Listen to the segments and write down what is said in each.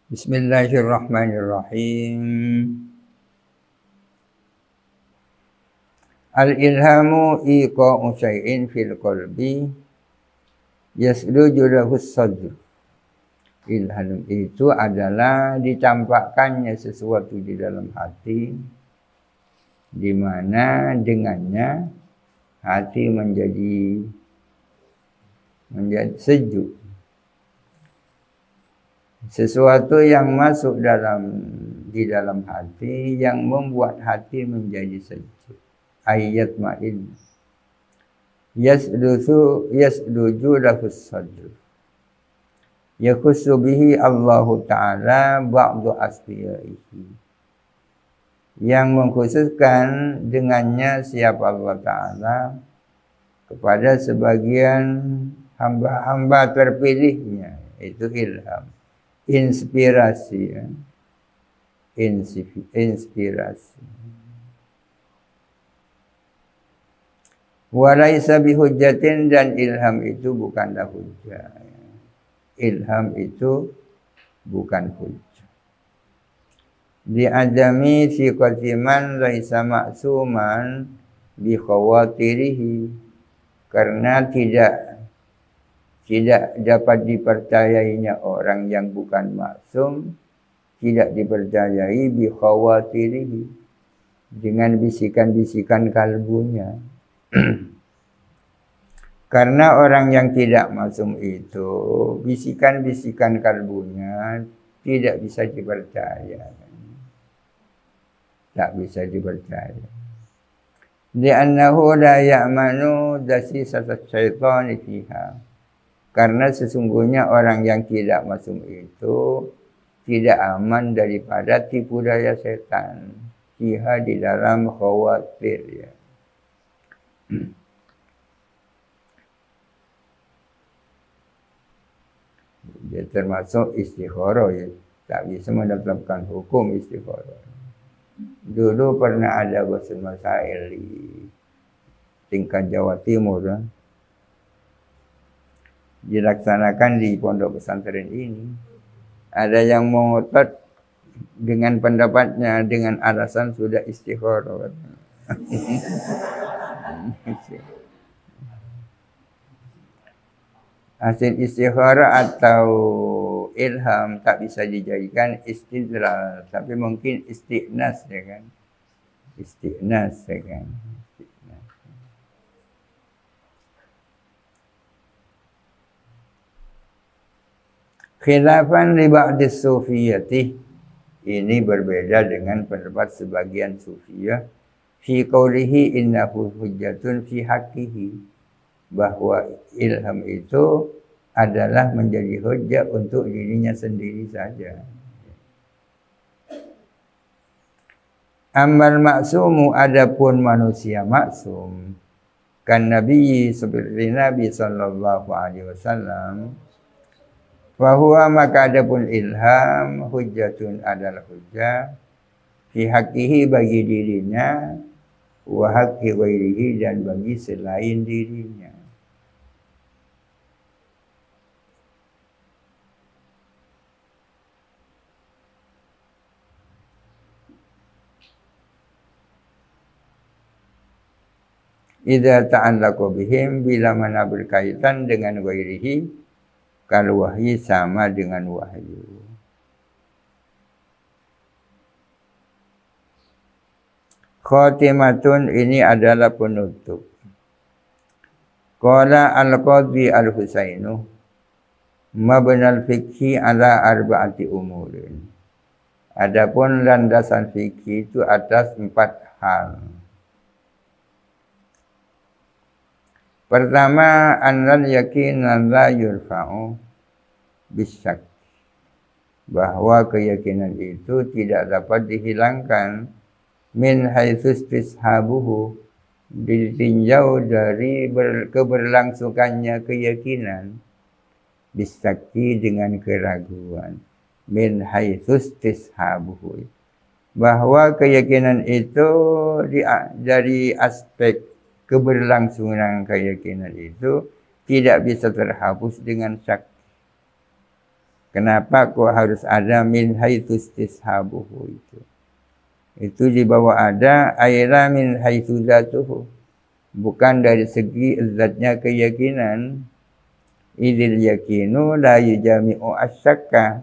Bismillahirrahmanirrahim. Al-ilhamu iqa'u syai'in fil qalbi yasluju lahu sadr. Ilham itu adalah ditampakkannya sesuatu di dalam hati, di mana dengannya hati menjadi sejuk. Sesuatu yang masuk di dalam hati yang membuat hati menjadi sejuk. Ayat ma'in yasluju lahu sadr. Yakhussu bihi Allahu Ta'ala ba'du asfiyaihi. Yang mengkhususkan dengannya siapa Allah Ta'ala kepada sebagian hamba-hamba terpilihnya, itu ilham, inspirasi, inspirasi. Walaisa bihujjatin, dan ilham itu bukanlah hujjah. Ilham itu bukan hujjah. Di adami siqatiman laisa ma'suman bi khawatirihi, karena tidak dapat dipercayainya orang yang bukan maksum, tidak dipercayai bi khawatirihi, dengan bisikan-bisikan kalbunya. Karena orang yang tidak maksum itu, bisikan-bisikan kalbunya tidak bisa dipercaya. Tak bisa dipercaya. Li'annahu la ya'manu dasisat syaitani fiha. Karena sesungguhnya orang yang tidak maksum itu tidak aman daripada tipu daya setan. Fiha, di dalam khawatir, ya. Dia termasuk istikharah, ya. Tak bisa menetapkan hukum istikharah. Dulu pernah ada bosan masail di tingkat Jawa Timur, ya. Dilaksanakan di pondok pesantren ini. Ada yang mengotot dengan pendapatnya dengan alasan sudah istikharah. Hasil istikharah atau ilham tak bisa dijadikan istidlal, tapi mungkin istiqnas, ya kan? Istiqnas, ya kan? Istiqnas. Khilafan li ba'di sufiyati, ini berbeda dengan pendapat sebagian sufiyah, fi qawlihi innahu hujjatun fi haqqihi, bahwa ilham itu adalah menjadi hujjah untuk dirinya sendiri saja. Amal maksumu, adapun manusia maksum, kan Nabi, seperti Nabi sallallahu alaihi wasallam, fahuwa, maka adapun ilham hujjatun, adalah hujjah fi haqqihi, bagi dirinya, wa haqqi ghairihi, dan bagi selain dirinya. Idza ta'allaqu bihim, bila mana berkaitan dengan ghairihi, kal wahyi, sama dengan wahyu. Khatimatun, ini adalah penutup. Qala al-Qadhi al-Husainu, mabnal fikhi ala arba'ati umurin. Adapun landasan fikih itu atas 4 hal. Pertama, annal yakinan la yurfa'u bisyak, bahwa keyakinan itu tidak dapat dihilangkan min haitsu istishabuhu, ditinjau dari keberlangsungannya keyakinan, bisyaki, dengan keraguan, min haitsu istishabuhu, bahwa keyakinan itu dari aspek keberlangsungan keyakinan itu tidak bisa terhapus dengan syak. Kenapa kok harus ada min haitsu istishabuhu itu? Itu di bawah ada aira min haitsu zatuhu. Bukan dari segi zatnya keyakinan. Idil yakinu la yujami'u asyakka.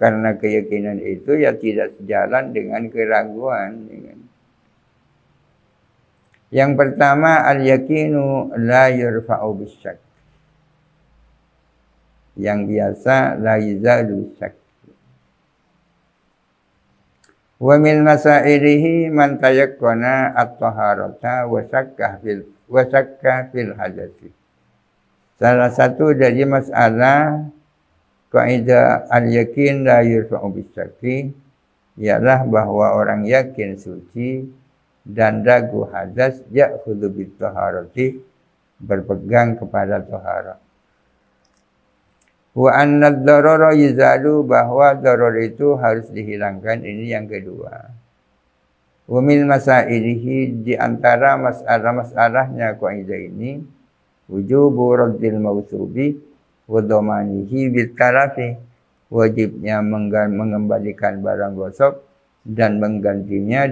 Karena keyakinan itu ya tidak sejalan dengan keraguan. Yang pertama al-yakinu la yurfa'u bisyak. Yang biasa la yuzalu syak. Wa min masailihi man tayakkana at-taharata wa syakka fil hadatsih. Salah satu dari masalah kaidah al-yakin la yurfa'u bisyakki ialah bahwa orang yakin suci dan ragu hadas ya'khudhu bit-taharati, berpegang kepada taharah. Wa anna ad-darara yuzalu, bahwa darar itu harus dihilangkan. Ini yang kedua. Wa min masailihi, di antara masalah-masalahnya kaidah ini wujubu raddil mausubi wa dhamanihi bil tarafi, wajibnya mengembalikan barang gosok dan menggantinya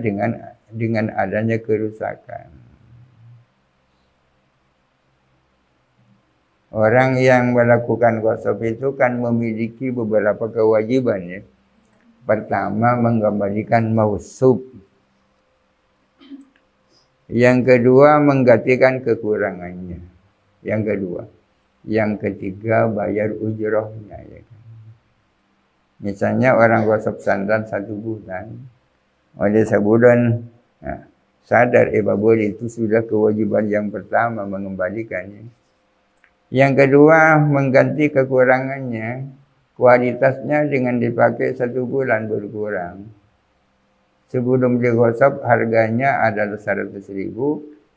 dengan adanya kerusakan. Orang yang melakukan gosok itu kan memiliki beberapa kewajiban ya. Pertama, mengembalikan mausub. Yang kedua, menggantikan kekurangannya. Yang kedua. Yang ketiga, bayar ujrohnya. Ya kan? Misalnya orang gosok sandal 1 bulan. Oleh sebulan sadar boleh, itu sudah kewajiban yang pertama, mengembalikannya. Yang kedua, mengganti kekurangannya. Kualitasnya dengan dipakai 1 bulan berkurang. Sebelum digosok harganya adalah 100.000.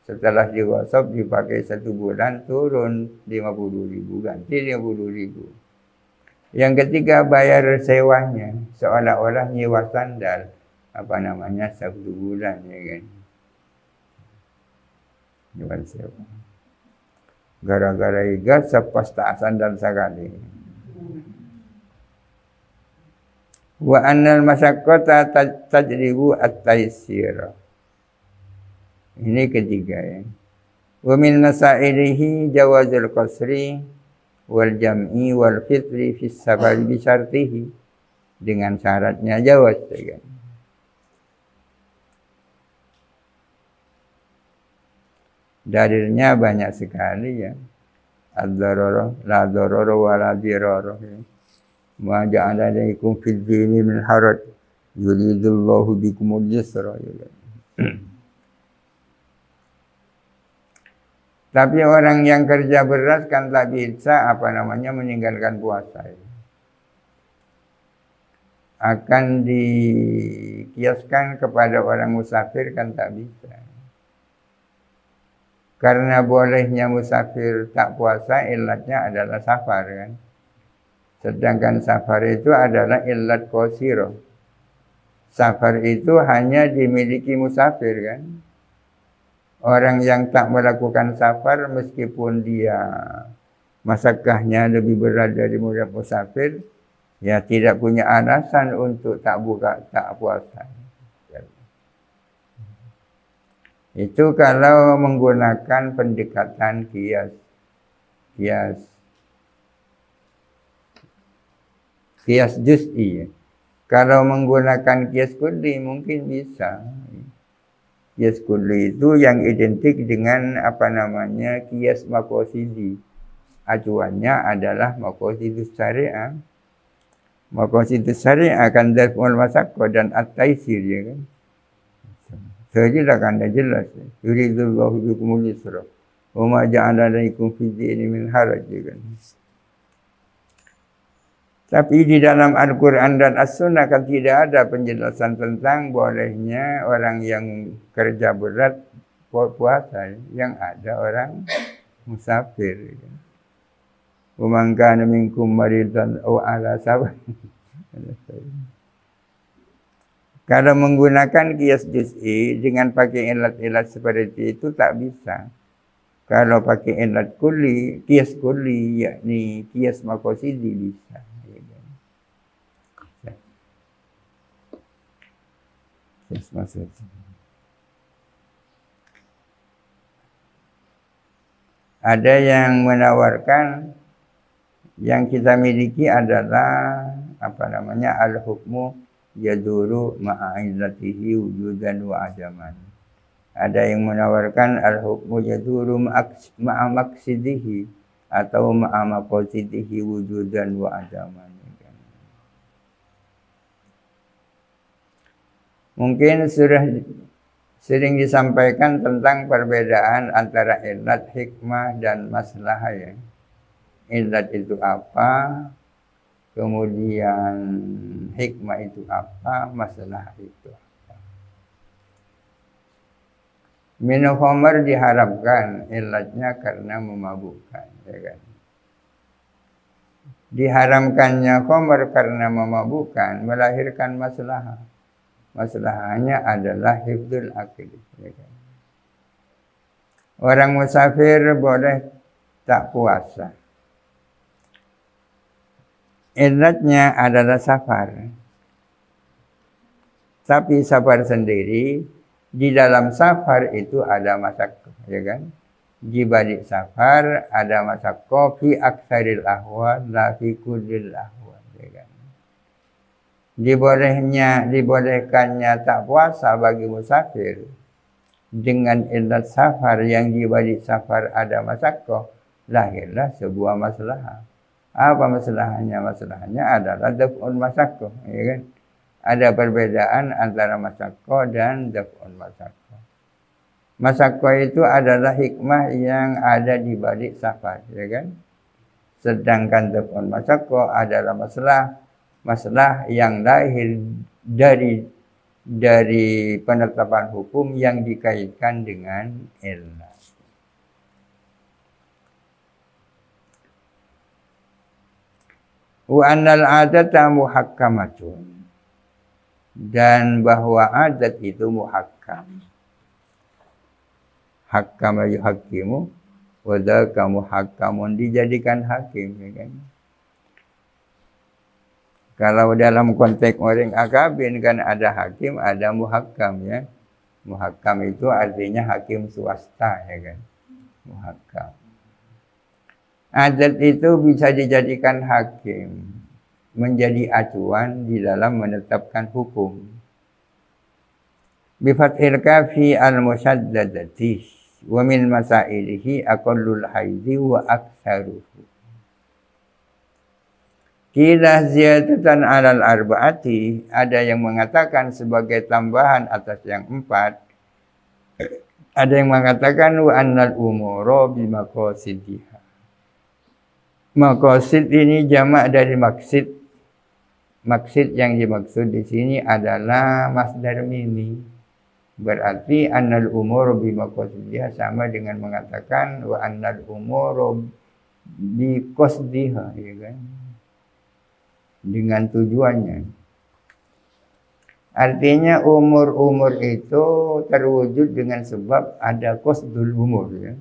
Setelah digosok dipakai 1 bulan turun 50.000, ganti 50.000. Yang ketiga, bayar sewanya. Seolah-olah nyewa sandal. 1 bulan ya kan. Nyewa sewa. Gara-gara igat sepas tak sandal sekali. Wa annal masyaqqata tajribu at-taysir. Ini ketiga ya. Wa min masailihi jawazul qasri wal jam'i wal fitri fi safari bi syartihi. Dengan syaratnya jawaz ya kan. Dalilnya banyak sekali ya. Ad-darara la darara wa la dirara. Ma ja'ala alaikum fid dini min haraj. Yuridullahu bikumul yusra. Tapi orang yang kerja berat kan tak bisa meninggalkan puasa. Akan dikiaskan kepada orang musafir kan tak bisa. Karena bolehnya musafir tak puasa, illatnya adalah safar kan. Sedangkan safar itu adalah illat qasiro. Safar itu hanya dimiliki musafir kan. Orang yang tak melakukan safar meskipun dia masakkahnya lebih berat dari musafir, ya tidak punya alasan untuk tak puasa. Itu kalau menggunakan pendekatan kias juz'i. Kalau menggunakan kias kulli mungkin bisa. Kias kulli itu yang identik dengan kias maqasidi. Acuannya adalah maqasidus syariah. Maqasidus syariah kan darful masyaqqah dan at-taysir ya kan. Sajalah kan dah jelas. Yuridullahu bikumul yusra. Wa ma ja'ala alaikum fid dini min haraj kan. Tapi di dalam Al-Quran dan As-Sunnah kan tidak ada penjelasan tentang bolehnya orang yang kerja berat puasa. Yang ada orang musafir. Wa man kana minkum maridan aw ala safar. Kalau menggunakan kias juz'i dengan pakai ilat-ilat seperti itu tak bisa. Kalau pakai ilat kulli, kias kulli yakni kias maqasidi bisa. Yes, maksud. Ada yang menawarkan yang kita miliki adalah apa namanya al-hukmu yaduru ma'ailatihi wujudan wa adaman. Ada yang menawarkan al-hukmu yaduru ma'a maqsidihi atau ma'a maqsidihi wujudan wa adaman. Mungkin sudah sering disampaikan tentang perbedaan antara illat, hikmah, dan maslahah ya. Illat itu apa, kemudian hikmah itu apa, maslahah itu apa. Minum khamar diharamkan, illatnya karena memabukkan, ya kan. Diharamkannya khamar karena memabukkan, melahirkan maslahah. Masalahnya adalah hifdzul aqil. Orang musafir boleh tak puasa. Illatnya adalah safar. Tapi safar sendiri, di dalam safar itu ada masyaqqah, ya kan? Di balik safar ada masyaqqah fi aktsaril ahwal la fi kullil ahwal, ya kan? Dibolehkannya tak puasa bagi musafir dengan illat safar yang di balik safar ada masyaqqah, lahirlah sebuah maslahah. Apa masalahnya? Masalahnya adalah daf'un masyaqqah, ya kan? Ada perbedaan antara masyaqqah dan daf'un masyaqqah. Masyaqqah itu adalah hikmah yang ada di balik safar, ya kan? Sedangkan daf'un masyaqqah adalah masalah yang lahir dari penetapan hukum yang dikaitkan dengan illah. Wa annal adata muhakkamatun, dan bahwa adat itu muhakkam. Hakkama yuhakkimu wa dzaka muhakkamun, dijadikan hakim, ya kan? Kalau dalam konteks orang akabin kan ada hakim, ada muhakkam, ya. Muhakkam itu artinya hakim swasta, ya kan? Muhakkam. Adat itu bisa dijadikan hakim, menjadi acuan di dalam menetapkan hukum. Bifathil kafi al-musyaddadati wa min masailihi aqallul haidhi wa aktsaruhu. Kila ziyadatan alal arba'ati, ada yang mengatakan sebagai tambahan atas yang 4. Ada yang mengatakan wa annal umura bi maqasidiha. Maqasid ini jamak dari maksud. Maksud yang dimaksud di sini adalah masdar mini. Berarti annal umura bi maqasidiha sama dengan mengatakan wa annal umura bi qasdiha, ya kan? Dengan tujuannya. Artinya umur-umur itu terwujud dengan sebab ada qasdul umur, ya.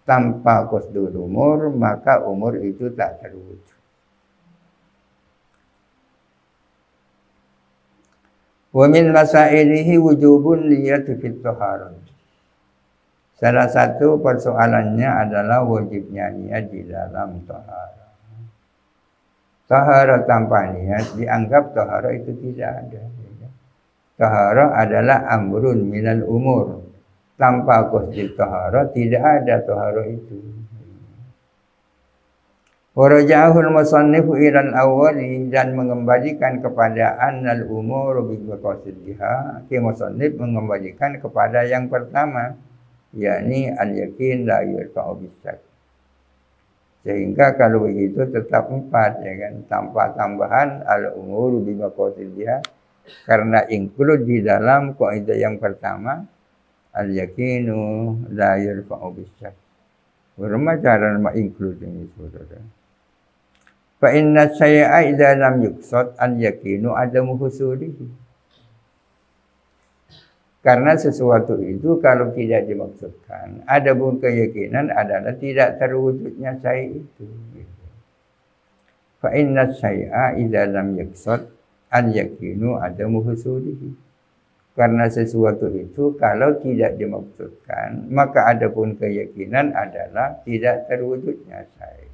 Tanpa qasdul umur maka umur itu tak terwujud. Wa min masailihi wujubun niyati fit taharah. Salah satu persoalannya adalah wajibnya niat di dalam taharah. Taharah tanpa niat dianggap taharah itu tidak ada. Taharah adalah amrun minal umur. Tanpa qasdil taharah tidak ada taharah itu. Waraja'ahul musannifu ilal awwali, dan mengembalikan kepada annal umur bi maqasidiha. Ki musannif mengembalikan kepada yang pertama, yakni al-yakin la yurfa'u bis-syak. Sehingga kalau begitu tetap 4, ya kan, tanpa tambahan al-umuru bi maqasidiha, karena include di dalam kaidah yang pertama al-yakinu la yurfa'u bis-syak. Bagaimana cara include ini, saudara? Fa inna syai'a idza lam yuqsad al-yakinu adamu husulihi. Karena sesuatu itu kalau tidak dimaksudkan, ada pun keyakinan adalah tidak terwujudnya syai' itu. Fa inna syai'a idza lam yuqsad al-yakinu adamu husulihi. Karena sesuatu itu kalau tidak dimaksudkan, maka adapun keyakinan adalah tidak terwujudnya syai'.